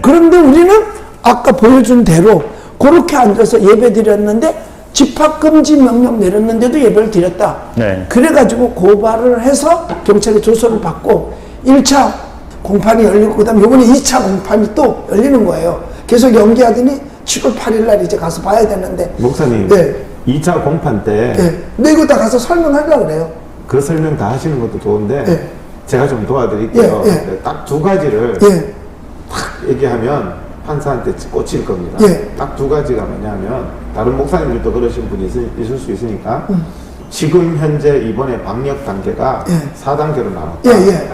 그런데 우리는 아까 보여준 대로 그렇게 앉아서 예배 드렸는데 집합금지 명령 내렸는데도 예배를 드렸다. 네. 그래가지고 고발을 해서 경찰에 조서를 받고 1차 공판이 열리고 그 다음에 이번에 2차 공판이 또 열리는 거예요. 계속 연기하더니 7월 8일 날 이제 가서 봐야 되는데. 목사님, 네. 2차 공판 때 네. 근데 이거 다 가서 설명하려고 그래요. 그 설명 다 하시는 것도 좋은데 네. 제가 좀 도와드릴게요. 예, 예. 딱 두 가지를 예. 탁 얘기하면 판사한테 꽂힐 겁니다. 예. 딱 두 가지가 뭐냐면 다른 목사님들도 그러신 분이 있을 수 있으니까 지금 현재 이번에 방역 단계가 예. 4단계로 나왔다. 예, 예.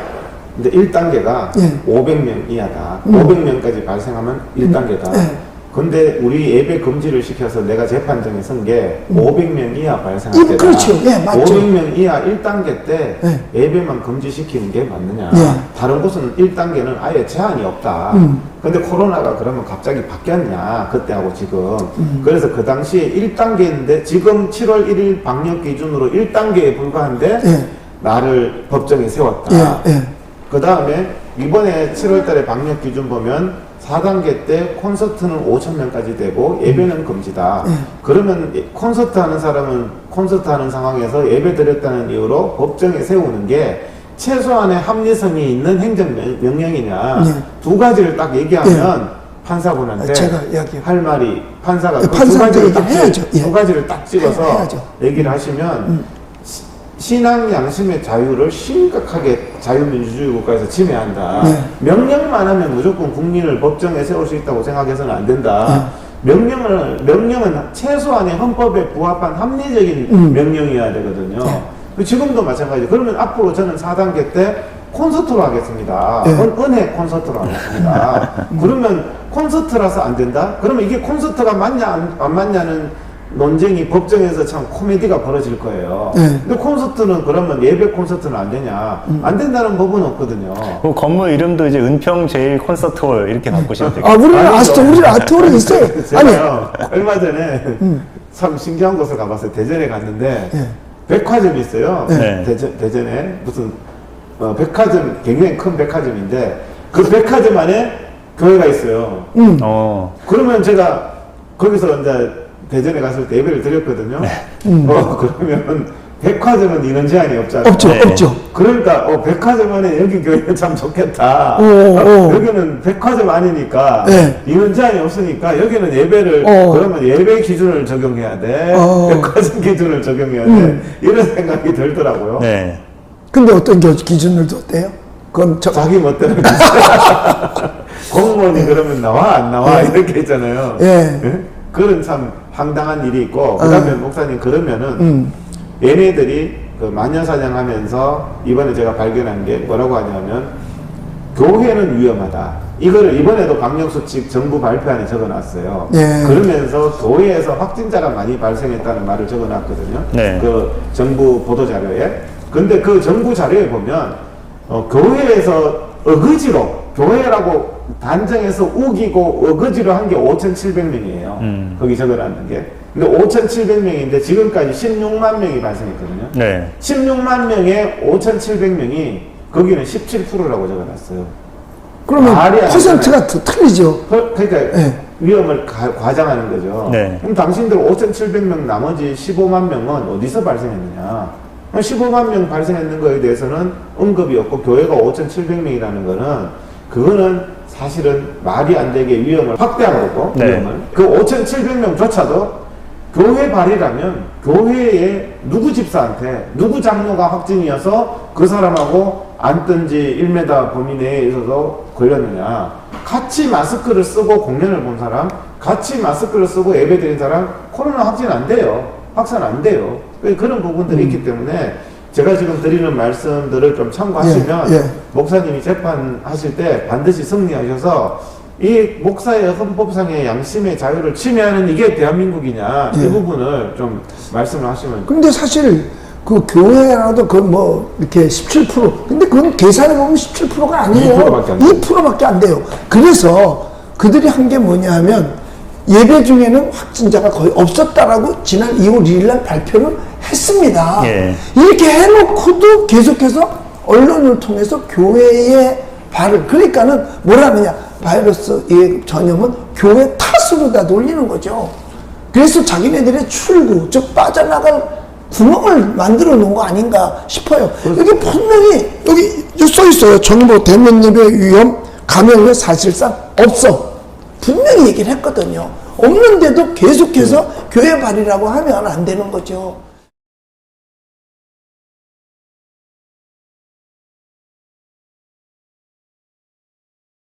근데 1단계가 예. 500명 이하다. 500명까지 발생하면 1단계다. 예. 근데 우리 예배 금지를 시켜서 내가 재판정에 선 게 500명 이하 발생할 때다. 그렇죠. 예, 맞죠. 500명 이하 1단계 때 예. 예배만 금지시키는 게 맞느냐. 예. 다른 곳은 1단계는 아예 제한이 없다. 근데 코로나가 그러면 갑자기 바뀌었냐. 그때하고 지금. 그래서 그 당시에 1단계인데 지금 7월 1일 방역 기준으로 1단계에 불과한데 예. 나를 법정에 세웠다. 예, 예. 그 다음에 이번에 7월 달에 방역 기준 보면 4단계 때 콘서트는 5,000명까지 되고 예배는 금지다. 그러면 콘서트 하는 사람은 콘서트 하는 상황에서 예배 드렸다는 이유로 법정에 세우는 게 최소한의 합리성이 있는 행정명령이냐. 두 가지를 딱 얘기하면 판사분한테 제가 이야기해요. 할 말이 판사가 그 두 판사한테 가지를 딱 얘기해야죠. 예. 두 가지를 딱 찍어서 해야죠. 얘기를 하시면 신앙 양심의 자유를 심각하게 자유민주주의 국가에서 침해한다. 네. 명령만 하면 무조건 국민을 법정에 세울 수 있다고 생각해서는 안 된다. 명령은 최소한의 헌법에 부합한 합리적인 명령이어야 되거든요. 지금도 마찬가지. 그러면 앞으로 저는 4단계 때 콘서트로 하겠습니다. 네. 은혜 콘서트로 하겠습니다. 그러면 콘서트라서 안 된다? 그러면 이게 콘서트가 맞냐 안 맞냐는 논쟁이 법정에서 참 코미디가 벌어질 거예요. 네. 근데 콘서트는 그러면 예배 콘서트는 안 되냐? 안 된다는 법은 없거든요. 그 건물 이름도 이제 은평 제일 콘서트홀 이렇게 바꾸시면 되겠죠. 아, 우리는 아니죠. 아시죠? 우리는 아트홀이 있어요. 아니, 제가요, 얼마 전에 참 신기한 곳을 가봤어요. 대전에 갔는데 예. 백화점이 있어요. 네. 대전에 무슨 백화점, 굉장히 큰 백화점인데 그 백화점 안에 교회가 있어요. 그러면 제가 거기서 이제 대전에 갔을 때 예배를 드렸거든요. 그러면 백화점은 인원 제한이 없잖아요. 없죠, 네. 없죠. 그러니까 백화점 안에 여기 교회는 참 좋겠다. 오. 여기는 백화점 아니니까 네. 인원 제한이 없으니까 여기는 예배를 그러면 예배 기준을 적용해야 돼. 백화점 기준을 적용해야 돼. 이런 생각이 들더라고요. 네. 근데 어떤 기준을 뒀대요? 그건 자기 멋대로 공무원이 그러면 나와 안 나와 이렇게 있잖아요. 예. 예? 그런 참 황당한 일이 있고 그다음에 목사님 그러면은 얘네들이 그 마녀사냥하면서 이번에 제가 발견한 게 뭐라고 하냐면 교회는 위험하다. 이거를 이번에도 방역수칙 정부 발표안에 적어놨어요. 예. 그러면서 교회에서 확진자가 많이 발생했다는 말을 적어놨거든요. 네. 그 정부 보도자료에. 근데 그 정부 자료에 보면 교회에서 어거지로 교회라고 단정해서 우기고 어거지로 한 게 5,700명이에요. 거기 적어놨는 게. 근데 5,700명인데 지금까지 16만 명이 발생했거든요. 네. 16만 명에 5,700명이 거기는 17%라고 적어놨어요. 그러면 말이 안 퍼센트가 더 틀리죠. 그러니까 예. 위험을 과장하는 거죠. 네. 그럼 당신들 5,700명 나머지 15만 명은 어디서 발생했느냐? 15만 명 발생했는 거에 대해서는 언급이 없고 교회가 5,700명이라는 거는 그거는 사실은 말이 안 되게 위험을 확대한 거고 네. 위험을. 그 5,700명조차도 교회 발이라면 교회의 누구 집사한테 누구 장로가 확진이어서 그 사람하고 앉든지 1m 범위 내에 있어서 걸렸느냐. 같이 마스크를 쓰고 공연을 본 사람, 같이 마스크를 쓰고 예배 드린 사람 코로나 확진 안 돼요. 확산 안 돼요. 그런 부분들이 있기 때문에 제가 지금 드리는 말씀들을 좀 참고하시면 목사님이 재판하실 때 반드시 승리하셔서 이 목사의 헌법상의 양심의 자유를 침해하는 이게 대한민국이냐 이 부분을 좀 말씀을 하시면. 근데 사실 그 교회라도 그 뭐 이렇게 17% 근데 그건 계산해 보면 17%가 아니에요. 2%밖에 안 돼요. 2%밖에 안 돼요. 그래서 그들이 한 게 뭐냐면 예배 중에는 확진자가 거의 없었다라고 지난 2월 1일 날 발표를 했습니다. 예. 이렇게 해놓고도 계속해서 언론을 통해서 교회의 발을 그러니까는 뭐라느냐 바이러스의 전염은 교회 탓으로 다 돌리는 거죠. 그래서 자기네들의 출구, 즉 빠져나갈 구멍을 만들어 놓은 거 아닌가 싶어요. 여기 분명히 여기 써 있어요. 정보 대면 예배 위험 감염은 사실상 없어. 분명히 얘기를 했거든요. 없는데도 계속해서 교회 발이라고 하면 안 되는 거죠.